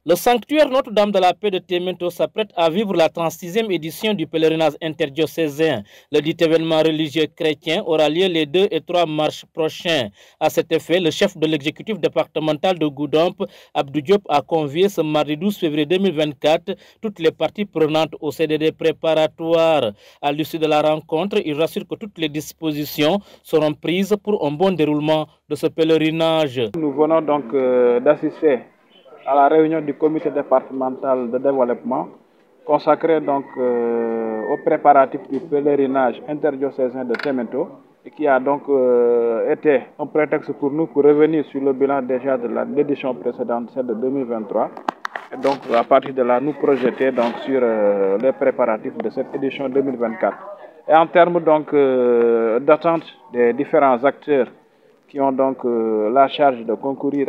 Le sanctuaire Notre-Dame de la Paix de Témento s'apprête à vivre la 36e édition du pèlerinage interdiocésain. Le dit événement religieux chrétien aura lieu les 2 et 3 mars prochains. À cet effet, le chef de l'exécutif départemental de Goudomp, Abdou Diop, a convié ce mardi 12 février 2024 toutes les parties prenantes au CDD préparatoire. À l'issue de la rencontre, il rassure que toutes les dispositions seront prises pour un bon déroulement de ce pèlerinage. Nous venons donc d'assister à la réunion du comité départemental de développement consacré donc aux préparatifs du pèlerinage interdiocésain de Témento et qui a donc été un prétexte pour nous pour revenir sur le bilan déjà de l'édition précédente, celle de 2023. Et donc à partir de là, nous projeter donc sur les préparatifs de cette édition 2024. Et en termes donc d'attente des différents acteurs qui ont donc la charge de concourir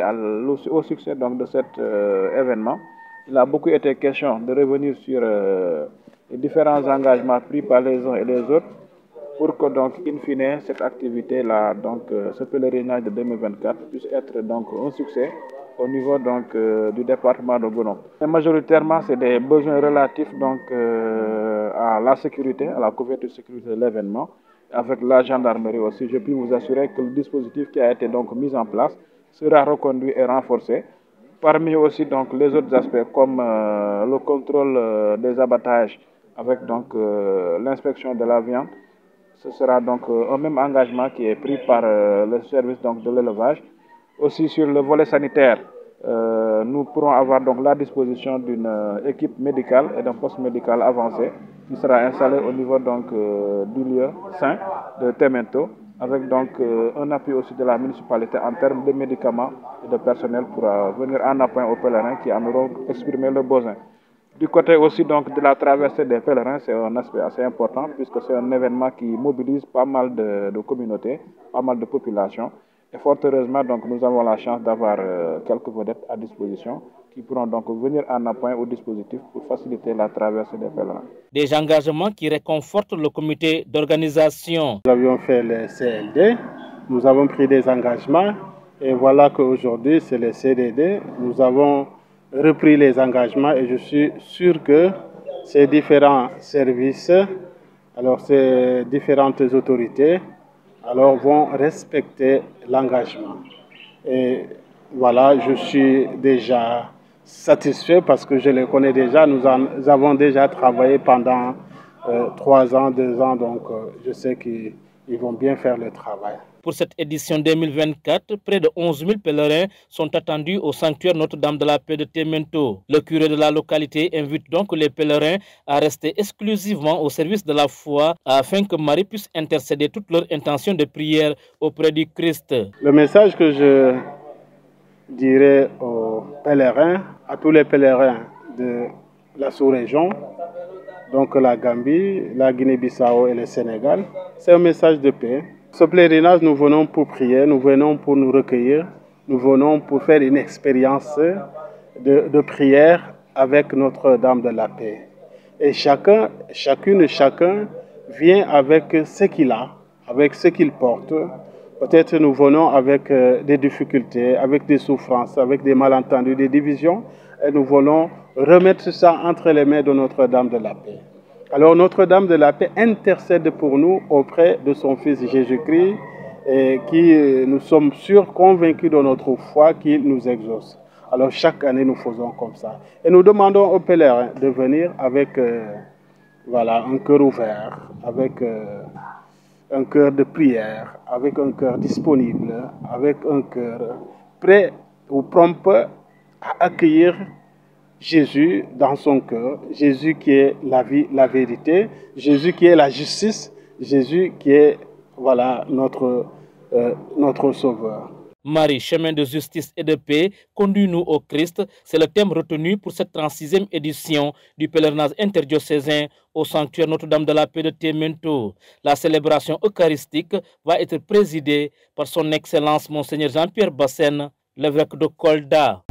au succès donc, de cet événement. Il a beaucoup été question de revenir sur les différents engagements pris par les uns et les autres pour que donc, in fine, cette activité-là, donc ce pèlerinage de 2024 puisse être donc un succès au niveau donc du département de Goudomp. Majoritairement, c'est des besoins relatifs donc à la sécurité, à la couverture de sécurité de l'événement. Avec la gendarmerie aussi, je puis vous assurer que le dispositif qui a été donc mis en place sera reconduit et renforcé. Parmi aussi donc les autres aspects comme le contrôle des abattages avec donc l'inspection de la viande, ce sera donc un même engagement qui est pris par le service donc de l'élevage. Aussi sur le volet sanitaire, nous pourrons avoir donc la disposition d'une équipe médicale et d'un poste médical avancé qui sera installé au niveau donc du lieu saint de Témento, avec donc un appui aussi de la municipalité en termes de médicaments et de personnel pour venir en appoint aux pèlerins qui en auront exprimé le besoin. Du côté aussi donc de la traversée des pèlerins, c'est un aspect assez important puisque c'est un événement qui mobilise pas mal de communautés, pas mal de populations. Et fort heureusement, donc, nous avons la chance d'avoir quelques vedettes à disposition qui pourront donc venir en appoint au dispositif pour faciliter la traversée des pèlerins. Des engagements qui réconfortent le comité d'organisation. Nous avions fait le CLD, nous avons pris des engagements et voilà qu'aujourd'hui c'est le CDD. Nous avons repris les engagements et je suis sûr que ces différents services, alors ces différentes autorités, alors vont respecter l'engagement. Et voilà, je suis déjà satisfait parce que je les connais déjà. Nous avons déjà travaillé pendant 3 ans, 2 ans, donc je sais qu'ils vont bien faire le travail. Pour cette édition 2024, près de 11 000 pèlerins sont attendus au sanctuaire Notre-Dame de la Paix de Témento. Le curé de la localité invite donc les pèlerins à rester exclusivement au service de la foi afin que Marie puisse intercéder toutes leurs intentions de prière auprès du Christ. Le message que je dirais aux pèlerins, à tous les pèlerins de la sous-région, donc la Gambie, la Guinée-Bissau et le Sénégal, c'est un message de paix. Ce pèlerinage, nous venons pour prier, nous venons pour nous recueillir, nous venons pour faire une expérience de prière avec Notre-Dame de la Paix. Et chacun vient avec ce qu'il a, avec ce qu'il porte. Peut-être nous venons avec des difficultés, avec des souffrances, avec des malentendus, des divisions, et nous voulons remettre ça entre les mains de Notre-Dame de la Paix. Alors Notre-Dame de la Paix intercède pour nous auprès de son Fils Jésus-Christ, et qui nous sommes sûrs, convaincus de notre foi, qu'il nous exauce. Alors chaque année nous faisons comme ça. Et nous demandons aux pèlerins de venir avec voilà, un cœur ouvert, avec un cœur de prière, avec un cœur disponible, avec un cœur prêt ou prompt à accueillir Jésus dans son cœur, Jésus qui est la vie, la vérité, Jésus qui est la justice, Jésus qui est voilà, notre Sauveur. Marie, chemin de justice et de paix, conduis-nous au Christ. C'est le thème retenu pour cette 36e édition du pèlerinage interdiocésain au sanctuaire Notre-Dame de la Paix de Témento. La célébration eucharistique va être présidée par son Excellence Monseigneur Jean-Pierre Bassène, l'évêque de Kolda.